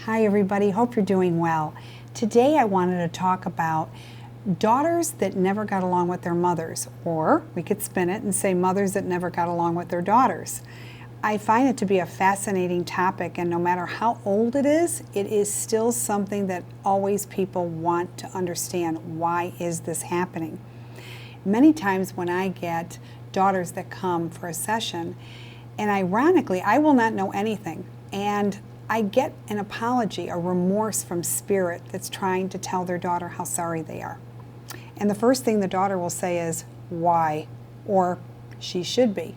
Hi everybody, hope you're doing well. Today I wanted to talk about daughters that never got along with their mothers, or we could spin it and say mothers that never got along with their daughters. I find it to be a fascinating topic, and no matter how old it is still something that always people want to understand. Why is this happening? Many times when I get daughters that come for a session, and ironically I will not know anything, and I get an apology, a remorse from spirit that's trying to tell their daughter how sorry they are. And the first thing the daughter will say is, why? Or, she should be.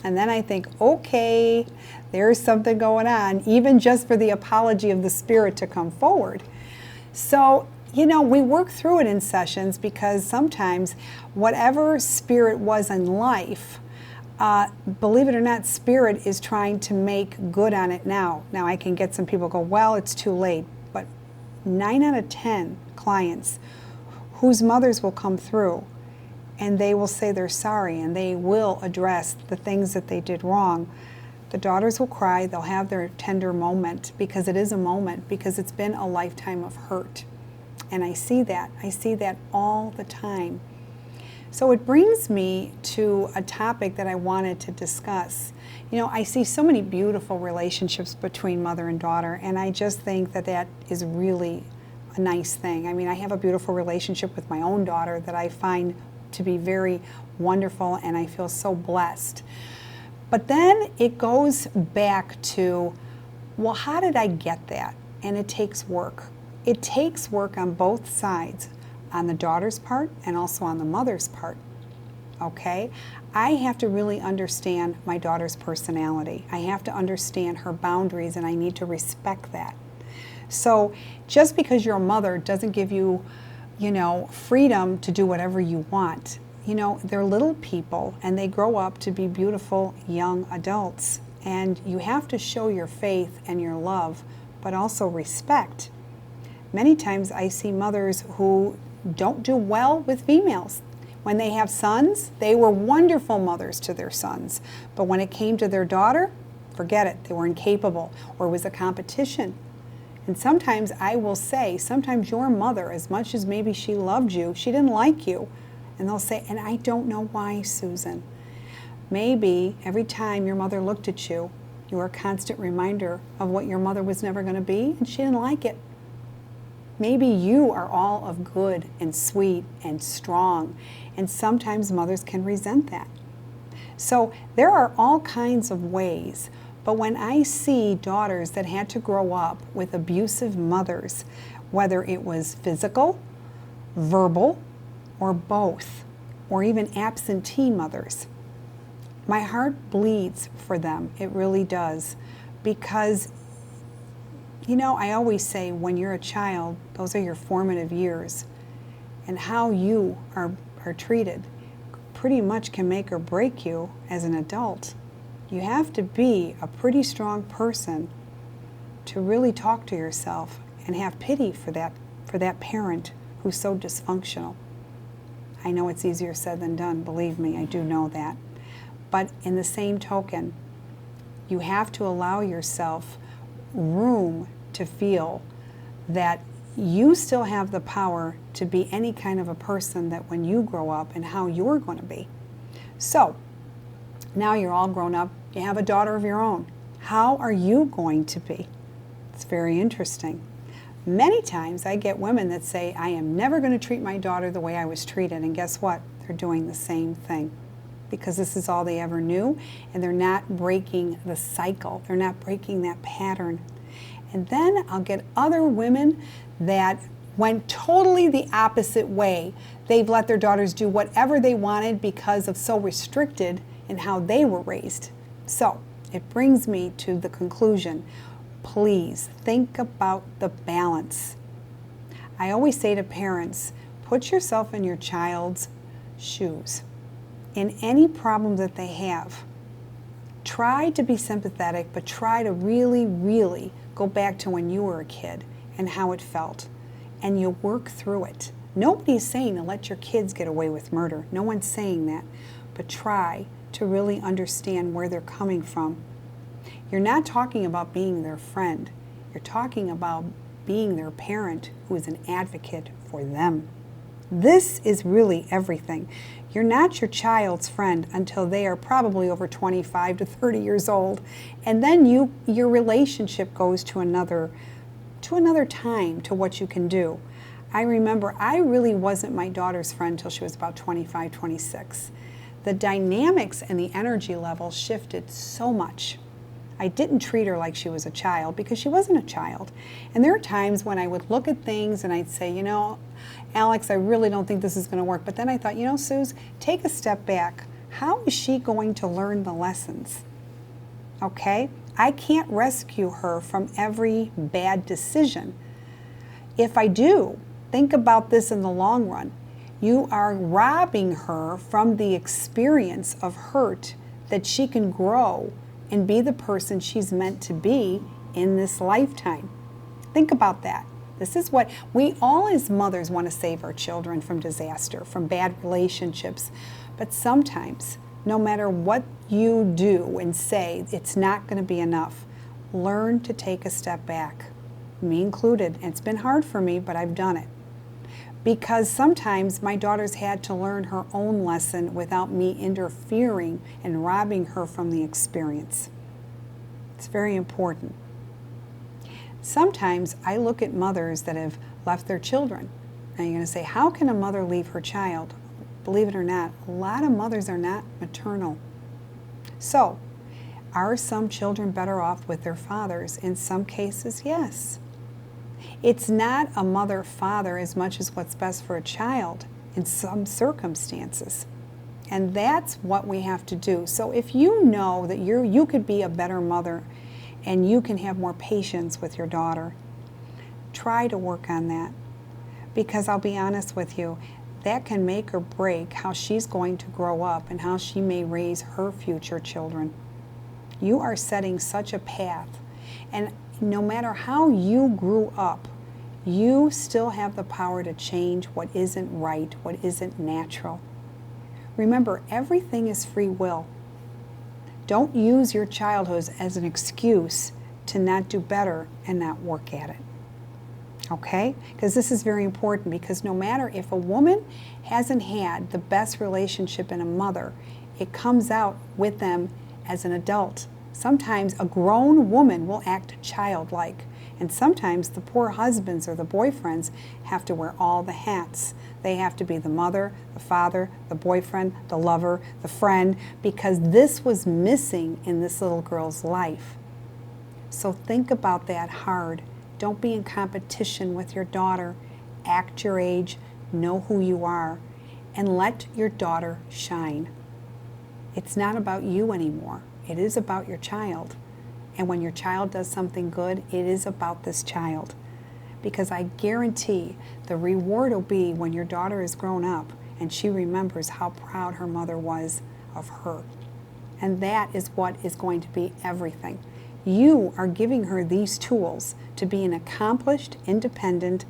And then I think, okay, there's something going on, even just for the apology of the spirit to come forward. So, we work through it in sessions because sometimes whatever spirit was in life, believe it or not, spirit is trying to make good on it now. Now I can get some people go, well, it's too late. But 9 out of 10 clients whose mothers will come through and they will say they're sorry and they will address the things that they did wrong. The daughters will cry, they'll have their tender moment, because it is a moment, because it's been a lifetime of hurt. And I see that all the time. So it brings me to a topic that I wanted to discuss. I see so many beautiful relationships between mother and daughter, and I just think that that is really a nice thing. I mean, I have a beautiful relationship with my own daughter that I find to be very wonderful, and I feel so blessed. But then it goes back to, well, how did I get that? And it takes work. It takes work on both sides, on the daughter's part and also on the mother's part. Okay? I have to really understand my daughter's personality. I have to understand her boundaries, and I need to respect that. So just because you're a mother doesn't give you, freedom to do whatever you want. They're little people and they grow up to be beautiful young adults, and you have to show your faith and your love, but also respect. Many times I see mothers who don't do well with females. When they have sons, they were wonderful mothers to their sons. But when it came to their daughter, forget it. They were incapable, or it was a competition. And sometimes I will say, sometimes your mother, as much as maybe she loved you, she didn't like you. And they'll say, and I don't know why, Susan. Maybe every time your mother looked at you, you were a constant reminder of what your mother was never going to be, and she didn't like it. Maybe you are all of good and sweet and strong, and sometimes mothers can resent that. So there are all kinds of ways, but when I see daughters that had to grow up with abusive mothers, whether it was physical, verbal, or both, or even absentee mothers, my heart bleeds for them. It really does, because I always say, when you're a child, those are your formative years. And how you are treated pretty much can make or break you as an adult. You have to be a pretty strong person to really talk to yourself and have pity for that parent who's so dysfunctional. I know it's easier said than done, believe me, I do know that. But in the same token, you have to allow yourself room to feel that you still have the power to be any kind of a person that when you grow up and how you're going to be. So now you're all grown up, you have a daughter of your own. How are you going to be? It's very interesting. Many times I get women that say, I am never going to treat my daughter the way I was treated, and guess what? They're doing the same thing, because this is all they ever knew, and they're not breaking the cycle. They're not breaking that pattern. And then I'll get other women that went totally the opposite way. They've let their daughters do whatever they wanted because of so restricted in how they were raised. So it brings me to the conclusion. Please think about the balance. I always say to parents, put yourself in your child's shoes. In any problem that they have, try to be sympathetic, but try to really, really go back to when you were a kid and how it felt. And you work through it. Nobody's saying to let your kids get away with murder. No one's saying that. But try to really understand where they're coming from. You're not talking about being their friend. You're talking about being their parent who is an advocate for them. This is really everything. You're not your child's friend until they are probably over 25 to 30 years old. And then your relationship goes to another time, to what you can do. I remember I really wasn't my daughter's friend until she was about 25, 26. The dynamics and the energy level shifted so much. I didn't treat her like she was a child because she wasn't a child. And there are times when I would look at things and I'd say, you know, Alex, I really don't think this is going to work. But then I thought, you know, Suze, take a step back. How is she going to learn the lessons? Okay? I can't rescue her from every bad decision. If I do, think about this in the long run. You are robbing her from the experience of hurt that she can grow and be the person she's meant to be in this lifetime. Think about that. This is what we all as mothers want to save our children from disaster, from bad relationships. But sometimes, no matter what you do and say, it's not going to be enough. Learn to take a step back, me included. And it's been hard for me, but I've done it. Because sometimes my daughter's had to learn her own lesson without me interfering and robbing her from the experience. It's very important. Sometimes I look at mothers that have left their children. And you're going to say, how can a mother leave her child? Believe it or not, a lot of mothers are not maternal. So, are some children better off with their fathers? In some cases, yes. It's not a mother-father as much as what's best for a child in some circumstances. And that's what we have to do. So if you know that you could be a better mother and you can have more patience with your daughter, try to work on that. Because I'll be honest with you, that can make or break how she's going to grow up and how she may raise her future children. You are setting such a path. And no matter how you grew up, you still have the power to change what isn't right, what isn't natural. Remember, everything is free will. Don't use your childhood as an excuse to not do better and not work at it. Okay? Because this is very important, because no matter if a woman hasn't had the best relationship in a mother, it comes out with them as an adult. Sometimes a grown woman will act childlike, and sometimes the poor husbands or the boyfriends have to wear all the hats. They have to be the mother, the father, the boyfriend, the lover, the friend, because this was missing in this little girl's life. So think about that hard. Don't be in competition with your daughter. Act your age, know who you are, and let your daughter shine. It's not about you anymore. It is about your child. And when your child does something good, it is about this child. Because I guarantee the reward will be when your daughter is grown up and she remembers how proud her mother was of her. And that is what is going to be everything. You are giving her these tools to be an accomplished, independent,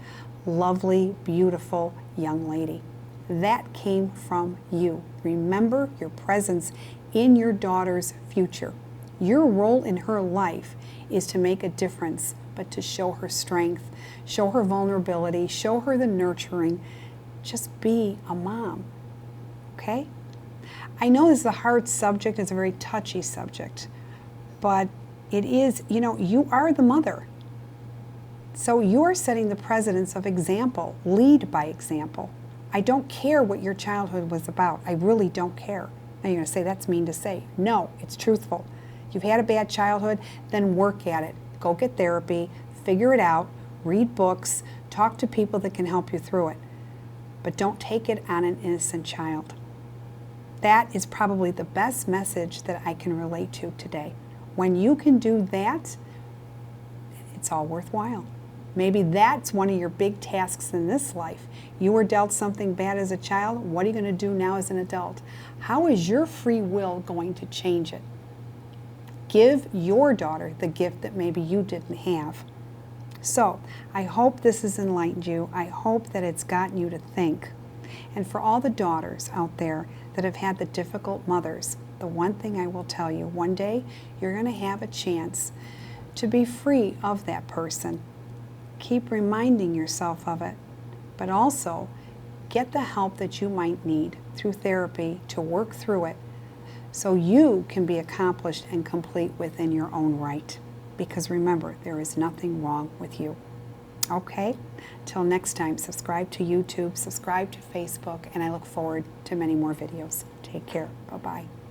lovely, beautiful young lady. That came from you. Remember your presence in your daughter's future. Your role in her life is to make a difference, but to show her strength, show her vulnerability, show her the nurturing. Just be a mom, okay? I know this is a hard subject, it's a very touchy subject, but it is, you are the mother. So you are setting the precedence of example. Lead by example. I don't care what your childhood was about. I really don't care. Now you're going to say, that's mean to say. No, it's truthful. You've had a bad childhood, then work at it. Go get therapy, figure it out, read books, talk to people that can help you through it. But don't take it on an innocent child. That is probably the best message that I can relate to today. When you can do that, it's all worthwhile. Maybe that's one of your big tasks in this life. You were dealt something bad as a child. What are you going to do now as an adult? How is your free will going to change it? Give your daughter the gift that maybe you didn't have. So, I hope this has enlightened you. I hope that it's gotten you to think. And for all the daughters out there that have had the difficult mothers, the one thing I will tell you, one day you're going to have a chance to be free of that person. Keep reminding yourself of it, but also get the help that you might need through therapy to work through it so you can be accomplished and complete within your own right. Because remember, there is nothing wrong with you. Okay? Till next time, subscribe to YouTube, subscribe to Facebook, and I look forward to many more videos. Take care. Bye-bye.